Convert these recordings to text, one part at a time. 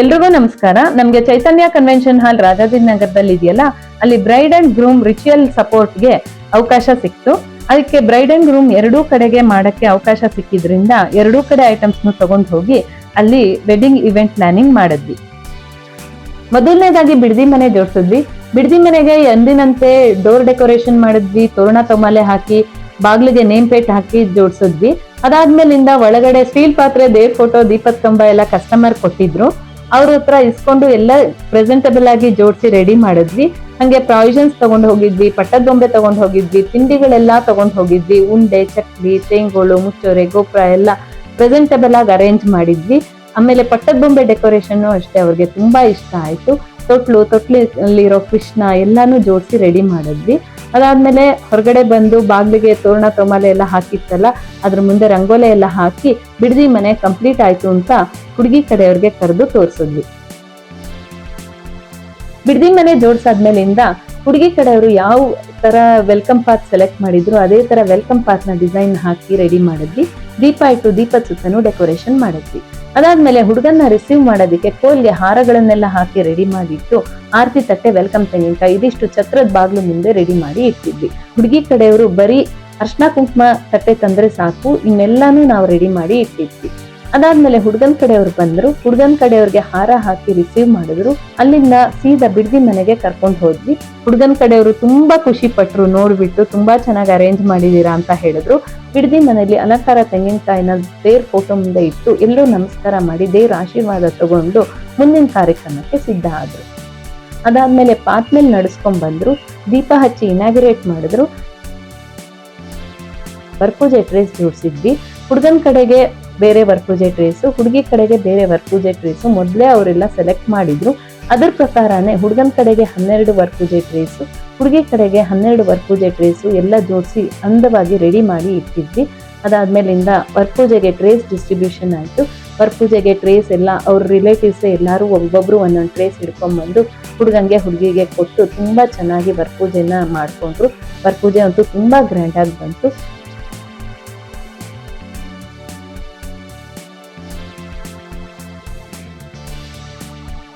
ಎಲ್ರಿಗೂ ನಮಸ್ಕಾರ. ನಮ್ಗೆ ಚೈತನ್ಯ ಕನ್ವೆನ್ಷನ್ ಹಾಲ್ ರಾಜಾಜಿನಗರದಲ್ಲಿ ಇದೆಯಲ್ಲ, ಅಲ್ಲಿ ಬ್ರೈಡ್ ಅಂಡ್ ಗ್ರೂಮ್ ರಿಚುವಲ್ ಸಪೋರ್ಟ್ಗೆ ಅವಕಾಶ ಸಿಕ್ತು. ಅದಕ್ಕೆ ಬ್ರೈಡ್ ಅಂಡ್ ಗ್ರೂಮ್ ಎರಡೂ ಕಡೆಗೆ ಮಾಡಕ್ಕೆ ಅವಕಾಶ ಸಿಕ್ಕಿದ್ರಿಂದ ಎರಡೂ ಕಡೆ ಐಟಮ್ಸ್ ತಗೊಂಡು ಹೋಗಿ ಅಲ್ಲಿ ವೆಡ್ಡಿಂಗ್ ಇವೆಂಟ್ ಪ್ಲಾನಿಂಗ್ ಮಾಡಿದ್ವಿ. ಮೊದಲನೇದಾಗಿ ಬಿಡದಿ ಮನೆ ಜೋಡಿಸಿದ್ವಿ. ಬಿಡದಿ ಮನೆಗೆ ಎಂದಿನಂತೆ ಡೋರ್ ಡೆಕೋರೇಷನ್ ಮಾಡಿದ್ವಿ, ತೋರಣ ತೊಮಾಲೆ ಹಾಕಿ ಬಾಗ್ಲಿಗೆ ನೇಮ್ ಪ್ಲೇಟ್ ಹಾಕಿ ಜೋಡಿಸಿದ್ವಿ. ಅದಾದ್ಮೇಲಿಂದ ಒಳಗಡೆ ಸ್ಟೀಲ್ ಪಾತ್ರೆ, ದೇವ್ರ ಫೋಟೋ, ದೀಪದ ಕಂಬ ಎಲ್ಲ ಕಸ್ಟಮರ್ ಕೊಟ್ಟಿದ್ರು. ಅವ್ರ ಹತ್ರ ಇಸ್ಕೊಂಡು ಎಲ್ಲ ಪ್ರೆಸೆಂಟಬಲ್ ಆಗಿ ಜೋಡಿಸಿ ರೆಡಿ ಮಾಡಿದ್ವಿ. ಹಂಗೆ ಪ್ರಾವಿಷನ್ಸ್ ತಗೊಂಡು ಹೋಗಿದ್ವಿ, ಪಟ್ಟದ ಬೊಂಬೆ ತಗೊಂಡು ಹೋಗಿದ್ವಿ, ತಿಂಡಿಗಳೆಲ್ಲ ತಗೊಂಡು ಹೋಗಿದ್ವಿ, ಉಂಡೆ, ಚಕ್ಲಿ, ತೇಂಗೋಳು, ಮುಚ್ಚೋರೆ, ಗೋಪುರ ಎಲ್ಲ ಪ್ರೆಸೆಂಟಬಲ್ ಆಗಿ ಅರೇಂಜ್ ಮಾಡಿದ್ವಿ. ಆಮೇಲೆ ಪಟ್ಟದ ಬೊಂಬೆ ಡೆಕೋರೇಷನ್ ಅಷ್ಟೇ ಅವ್ರಿಗೆ ತುಂಬಾ ಇಷ್ಟ ಆಯ್ತು. ತೊಟ್ಲಲ್ಲಿರೋ ಕೃಷ್ಣ ಎಲ್ಲಾನು ಜೋಡಿಸಿ ರೆಡಿ ಮಾಡಿದ್ವಿ. ಅದಾದ್ಮೇಲೆ ಹೊರಗಡೆ ಬಂದು ಬಾಗ್ಲಿಗೆ ತೋರಣ ತೊಮಾಲೆ ಎಲ್ಲ ಹಾಕಿತ್ತಲ್ಲ, ಅದ್ರ ಮುಂದೆ ರಂಗೋಲೆ ಎಲ್ಲ ಹಾಕಿ ಬಿಡದಿ ಮನೆ ಕಂಪ್ಲೀಟ್ ಆಯ್ತು ಅಂತ ಹುಡುಗಿ ಕಡೆಯವ್ರಿಗೆ ಕರೆದು ತೋರಿಸಿದ್ವಿ. ಬಿಡದಿ ಮನೆ ಜೋಡಿಸಾದ್ಮೇಲಿಂದ ಹುಡುಗಿ ಕಡೆಯವರು ಯಾವ ತರ ವೆಲ್ಕಮ್ ಪಾತ್ ಸೆಲೆಕ್ಟ್ ಮಾಡಿದ್ರು ಅದೇ ತರ ವೆಲ್ಕಮ್ ಪಾತ್ ನ ಡಿಸೈನ್ ಹಾಕಿ ರೆಡಿ ಮಾಡಿದ್ವಿ. ದೀಪ ಇಟ್ಟು ದೀಪದ ಸುತ್ತನೂ ಡೆಕೋರೇಷನ್ ಮಾಡಿದ್ವಿ. ಅದಾದ್ಮೇಲೆ ಹುಡುಗನ್ನ ರಿಸೀವ್ ಮಾಡೋದಕ್ಕೆ ಕೋಲ್ಗೆ ಹಾರಗಳನ್ನೆಲ್ಲ ಹಾಕಿ ರೆಡಿ ಮಾಡಿಟ್ಟು ಆರತಿ ತಟ್ಟೆ, ವೆಲ್ಕಮ್ ತೆಂಗಿನಕಾಯಿ ಇದಿಷ್ಟು ಛತ್ರದ ಬಾಗ್ಲು ಮುಂದೆ ರೆಡಿ ಮಾಡಿ ಇಟ್ಟಿದ್ವಿ. ಹುಡುಗಿ ಕಡೆಯವರು ಬರೀ ಅರ್ಶನ ಕುಂಕುಮ ತಟ್ಟೆ ತಂದ್ರೆ ಸಾಕು, ಇನ್ನೆಲ್ಲಾನು ನಾವು ರೆಡಿ ಮಾಡಿ ಇಟ್ಟಿದ್ವಿ. ಅದಾದ್ಮೇಲೆ ಹುಡುಗನ್ ಕಡೆಯವ್ರು ಬಂದ್ರು. ಹುಡುಗನ್ ಕಡೆಯವ್ರಿಗೆ ಹಾರ ಹಾಕಿ ರಿಸೀವ್ ಮಾಡಿದ್ರು. ಅಲ್ಲಿಂದ ಸೀದಾ ಬಿಡದಿ ಮನೆಗೆ ಕರ್ಕೊಂಡು ಹೋದ್ವಿ. ಹುಡುಗನ್ ಕಡೆಯವರು ತುಂಬಾ ಖುಷಿ ಪಟ್ರು, ನೋಡ್ಬಿಟ್ಟು ತುಂಬಾ ಚೆನ್ನಾಗಿ ಅರೇಂಜ್ ಮಾಡಿದೀರಾ ಅಂತ ಹೇಳಿದ್ರು. ಬಿಡದಿ ಮನೆಯಲ್ಲಿ ಅಲಂಕಾರ ತೆಂಗಿನಕಾಯಿನ ದೇವ್ರ ಫೋಟೋ ಮುಂದೆ ಇಟ್ಟು ಎಲ್ಲರೂ ನಮಸ್ಕಾರ ಮಾಡಿ ದೇವ್ರ ಆಶೀರ್ವಾದ ತಗೊಂಡು ಮುಂದಿನ ಕಾರ್ಯಕ್ರಮಕ್ಕೆ ಸಿದ್ಧ ಆದ್ರು. ಅದಾದ್ಮೇಲೆ ಪಾತ್ ಮೇಲೆ ನಡ್ಸ್ಕೊಂಡ್ ಬಂದ್ರು, ದೀಪ ಹಚ್ಚಿ ಇನಾಗ್ರೇಟ್ ಮಾಡಿದ್ರು. ವರಪೂಜೆ ಟ್ರೇಸ್ ಜೋಡಿಸಿದ್ವಿ. ಹುಡುಗನ್ ಕಡೆಗೆ ಬೇರೆ ವರಪೂಜೆ ಟ್ರೇಸು, ಹುಡುಗಿ ಕಡೆಗೆ ಬೇರೆ ವರಪೂಜೆ ಟ್ರೇಸು ಮೊದಲೇ ಅವರೆಲ್ಲ ಸೆಲೆಕ್ಟ್ ಮಾಡಿದ್ರು. ಅದ್ರ ಪ್ರಕಾರನೇ ಹುಡುಗನ್ ಕಡೆಗೆ 12 ವರಪೂಜೆ ಟ್ರೇಸು, ಹುಡುಗಿ ಕಡೆಗೆ 12 ವರಪೂಜೆ ಟ್ರೇಸು ಎಲ್ಲ ಜೋಡಿಸಿ ಅಂದವಾಗಿ ರೆಡಿ ಮಾಡಿ ಇಟ್ಟಿದ್ವಿ. ಅದಾದ್ಮೇಲಿಂದ ವರಪೂಜೆಗೆ ಟ್ರೇಸ್ ಡಿಸ್ಟ್ರಿಬ್ಯೂಷನ್ ಆಯ್ತು. ವರಪೂಜೆಗೆ ಟ್ರೇಸ್ ಎಲ್ಲ ಅವ್ರ ರಿಲೇಟಿವ್ಸ್ ಎಲ್ಲಾರು ಒಬ್ಬೊಬ್ರು ಒಂದೊಂದು ಟ್ರೇಸ್ ಹಿಡ್ಕೊಂಡ್ಬಂದು ಹುಡುಗಂಗೆ ಹುಡುಗಿಗೆ ಕೊಟ್ಟು ತುಂಬಾ ಚೆನ್ನಾಗಿ ವರಪೂಜೆನ ಮಾಡ್ಕೊಂಡ್ರು. ವರಪೂಜೆ ಅಂತೂ ತುಂಬಾ ಗ್ರ್ಯಾಂಡ್ ಆಗಿ ಬಂತು.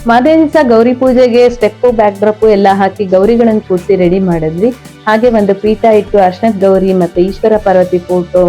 ಮಾರನೇ ದಿವಸ ಗೌರಿ ಪೂಜೆಗೆ ಸ್ಟೆಪ್ಪು, ಬ್ಯಾಕ್ ಡ್ರಾಪು ಎಲ್ಲ ಹಾಕಿ ಗೌರಿಗಳನ್ನ ಕೂರಿಸಿ ರೆಡಿ ಮಾಡಿದ್ವಿ. ಹಾಗೆ ಒಂದು ಪೀಠ ಇಟ್ಟು ಅರ್ಶನದ ಗೌರಿ ಮತ್ತೆ ಈಶ್ವರ ಪಾರ್ವತಿ ಫೋಟೋ,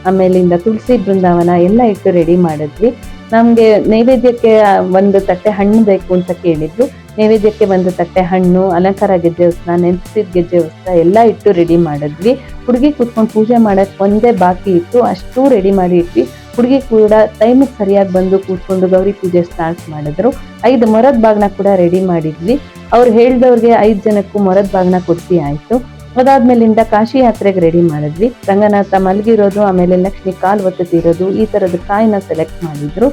ಆಮೇಲಿಂದ ತುಳಸಿ ಬೃಂದಾವನ ಎಲ್ಲ ಇಟ್ಟು ರೆಡಿ ಮಾಡಿದ್ವಿ. ನಮ್ಗೆ ನೈವೇದ್ಯಕ್ಕೆ ಒಂದು ತಟ್ಟೆ ಹಣ್ಣು ಬೇಕು ಅಂತ ಕೇಳಿದ್ರು. ನೈವೇದ್ಯಕ್ಕೆ ಒಂದು ತಟ್ಟೆ ಹಣ್ಣು, ಅಲಂಕಾರ ಗೆಜ್ಜೆ ವಸ್ತ್ರ, ನೆನ್ಸಿದ ಗೆಜ್ಜೆ ವಸ್ತ್ರ ಎಲ್ಲ ಇಟ್ಟು ರೆಡಿ ಮಾಡಿದ್ವಿ. ಹುಡುಗಿ ಕೂತ್ಕೊಂಡು ಪೂಜೆ ಮಾಡಕ್ ಒಂದೇ ಬಾಕಿ ಇತ್ತು, ಅಷ್ಟು ರೆಡಿ ಮಾಡಿ ಇಟ್ವಿ. ಹುಡುಗಿ ಕೂಡ ಟೈಮಿಗೆ ಸರಿಯಾಗಿ ಬಂದು ಕೂತ್ಕೊಂಡು ಗೌರಿ ಪೂಜೆ ಸ್ಟಾರ್ಟ್ ಮಾಡಿದ್ರು. 5 ಮೊರದ ಬಾಗ್ನ ಕೂಡ ರೆಡಿ ಮಾಡಿದ್ವಿ. ಅವ್ರು ಹೇಳ್ದವ್ರಿಗೆ 5 ಜನಕ್ಕೂ ಮೊರದ ಬಾಗ್ನ ಕೊಡ್ಸಿ ಆಯ್ತು. ಅದಾದ್ಮೇಲಿಂದ ಕಾಶಿ ಯಾತ್ರೆಗೆ ರೆಡಿ ಮಾಡಿದ್ವಿ. ರಂಗನಾಥ ಮಲಗಿರೋದು, ಆಮೇಲೆ ಲಕ್ಷ್ಮಿ ಕಾಲ್ ಒತ್ತುತ್ತಿರೋದು, ಈ ತರದ ಕಾಯಿನ ಸೆಲೆಕ್ಟ್ ಮಾಡಿದ್ರು.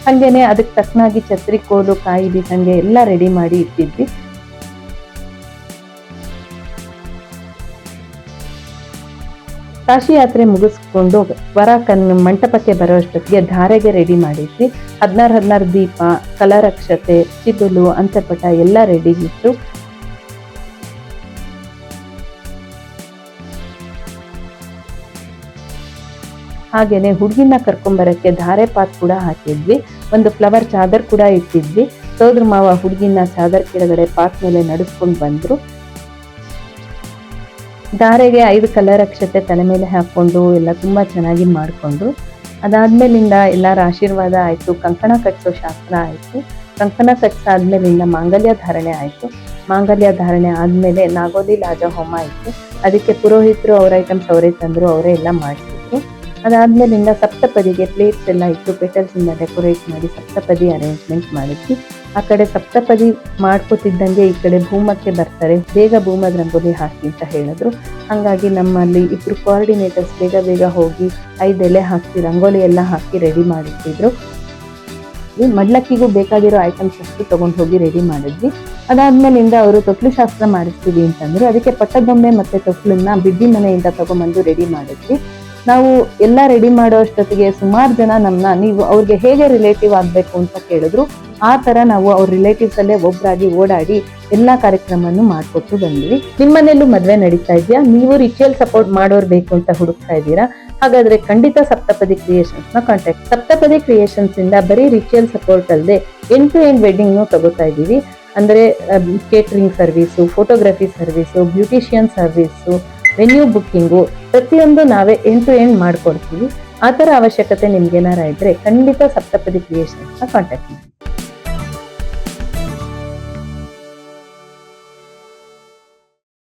ಹಂಗೇನೆ ಅದಕ್ಕೆ ತಕ್ಕನಾಗಿ ಛತ್ರಿ, ಕೋಲು, ಕಾಯಿ, ಬೀಸಂಗೆ ಎಲ್ಲ ರೆಡಿ ಮಾಡಿ ಇಟ್ಟಿದ್ವಿ. ಕಾಶಿ ಯಾತ್ರೆ ಮುಗಿಸ್ಕೊಂಡು ವರ ಮಂಟಪಕ್ಕೆ ಬರೋಷ್ಟೊತ್ತಿಗೆ ಧಾರೆಗೆ ರೆಡಿ ಮಾಡಿದ್ವಿ. 16 ದೀಪ, ಕಲರ್ ಅಕ್ಷತೆ, ಚಿಗುಲು, ಅಂತರ್ಪಟ ಎಲ್ಲ ರೆಡಿ ಇತ್ತು. ಹಾಗೇನೆ ಹುಡುಗಿನ ಕರ್ಕೊಂಬರಕ್ಕೆ ಧಾರೆ ಪಾತ್ ಕೂಡ ಹಾಕಿದ್ವಿ. ಒಂದು ಫ್ಲವರ್ ಚಾದರ್ ಕೂಡ ಇಟ್ಟಿದ್ವಿ. ಸೋದ್ರ ಮಾವ ಹುಡುಗಿನ ಚಾದರ್ ಕೆಳಗಡೆ ಪಾತ್ ಮೇಲೆ ನಡೆಸ್ಕೊಂಡು ಬಂದ್ರು. ಧಾರೆಗೆ 5 ಕಲರ್ ಅಕ್ಷತೆ ತಲೆ ಮೇಲೆ ಹಾಕೊಂಡು ಎಲ್ಲ ತುಂಬಾ ಚೆನ್ನಾಗಿ ಮಾಡ್ಕೊಂಡ್ರು. ಅದಾದ್ಮೇಲಿಂದ ಎಲ್ಲರ ಆಶೀರ್ವಾದ ಆಯ್ತು. ಕಂಕಣ ಕಟ್ಟಿಸೋ ಶಾಸ್ತ್ರ ಆಯ್ತು. ಕಂಕಣ ಕಟ್ಟಿಸಾದ್ಮೇಲಿಂದ ಮಾಂಗಲ್ಯ ಧಾರಣೆ ಆಯ್ತು. ಮಾಂಗಲ್ಯ ಧಾರಣೆ ಆದ್ಮೇಲೆ ನಾಗೋಲಿ ಲಾಜ ಹೋಮ ಇತ್ತು. ಅದಕ್ಕೆ ಪುರೋಹಿತರು ಅವ್ರ ಐಟಮ್ಸ್ ಅವರೇ ತಂದ್ರು, ಅವರೇ ಎಲ್ಲ ಮಾಡಿಸಿದ್ರು. ಅದಾದ್ಮೇಲಿಂದ ಸಪ್ತಪದಿಗೆ ಪ್ಲೇಟ್ಸ್ ಎಲ್ಲ ಇಟ್ಟು ಪೆಟಲ್ಸ್ ಇಂದ ಡೆಕೋರೇಟ್ ಮಾಡಿ ಸಪ್ತಪದಿ ಅರೇಂಜ್ಮೆಂಟ್ ಮಾಡಿದ್ವಿ. ಆ ಕಡೆ ಸಪ್ತಪದಿ ಮಾಡ್ಕೋತಿದ್ದಂಗೆ ಈ ಕಡೆ ಭೂಮಕ್ಕೆ ಬರ್ತಾರೆ, ಬೇಗ ಭೂಮದ ರಂಗೋಲಿ ಹಾಕಿ ಅಂತ ಹೇಳಿದ್ರು. ಹಂಗಾಗಿ ನಮ್ಮಲ್ಲಿ 2 ಕೋಆರ್ಡಿನೇಟರ್ಸ್ ಬೇಗ ಹೋಗಿ 5 ಎಲೆ ಹಾಕಿ ರಂಗೋಲಿ ಎಲ್ಲ ಹಾಕಿ ರೆಡಿ ಮಾಡಿಟ್ಟಿದ್ರು. ಮಡ್ಲಕ್ಕಿಗೂ ಬೇಕಾಗಿರೋ ಐಟಮ್ಸ್ ಅಷ್ಟು ತಗೊಂಡು ಹೋಗಿ ರೆಡಿ ಮಾಡಿದ್ವಿ. ಅದಾದ್ಮೇಲಿಂದ ಅವರು ತೊಟ್ಲು ಶಾಸ್ತ್ರ ಮಾಡಿಸ್ತೀವಿ ಅಂತಂದ್ರು. ಅದಕ್ಕೆ ಪಟ್ಟದ ಬೊಂಬೆ ಮತ್ತೆ ತೊಟ್ಲನ್ನ ಬಿಡ್ಡಿ ಮನೆಯಿಂದ ತಗೊಂಡ್ಬಂದು ರೆಡಿ ಮಾಡಿದ್ವಿ. ನಾವು ಎಲ್ಲ ರೆಡಿ ಮಾಡೋ ಅಷ್ಟೊತ್ತಿಗೆ ಸುಮಾರು ಜನ ನಮ್ಮನ್ನ ನೀವು ಅವ್ರಿಗೆ ಹೇಗೆ ರಿಲೇಟಿವ್ ಆಗ್ಬೇಕು ಅಂತ ಕೇಳಿದ್ರು. ಆ ತರ ನಾವು ಅವ್ರ ರಿಲೇಟಿವ್ಸ್ ಅಲ್ಲೇ ಒಬ್ರಾಗಿ ಓಡಾಡಿ ಎಲ್ಲಾ ಕಾರ್ಯಕ್ರಮವನ್ನು ಮಾಡ್ಕೊಟ್ಟು ಬಂದ್ವಿ. ನಿಮ್ಮನೇಲೂ ಮದ್ವೆ ನಡೀತಾ ಇದೆಯಾ? ನೀವು ರಿಚುವಲ್ ಸಪೋರ್ಟ್ ಮಾಡೋರ್ ಬೇಕು ಅಂತ ಹುಡುಕ್ತಾ ಇದ್ದೀರಾ? ಹಾಗಾದ್ರೆ ಖಂಡಿತ ಸಪ್ತಪದಿ ಕ್ರಿಯೇಷನ್ಸ್ ನ ಕಾಂಟ್ಯಾಕ್ಟ್. ಸಪ್ತಪದಿ ಕ್ರಿಯೇಷನ್ಸ್ ಇಂದ ಬರೀ ರಿಚುವಲ್ ಸಪೋರ್ಟ್ ಅಲ್ಲದೆ ಎಂಡ್ ಟು ಎಂಡ್ ವೆಡ್ಡಿಂಗ್ ತಗೋತಾ ಇದೀವಿ. ಅಂದ್ರೆ catering service, photography service, beautician service, venue booking, ಪ್ರತಿಯೊಂದು ನಾವೇ ಎಂಡ್ ಟು ಎಂಡ್ ಮಾಡ್ಕೊಡ್ತೀವಿ. ಆ ತರ ಅವಶ್ಯಕತೆ ನಿಮ್ಗೆ ಏನಾರ ಇದ್ರೆ ಖಂಡಿತ ಸಪ್ತಪದಿ ಕ್ರಿಯೇಷನ್ಸ್ ನ ಕಾಂಟ್ಯಾಕ್ಟ್ ಮಾಡಿ.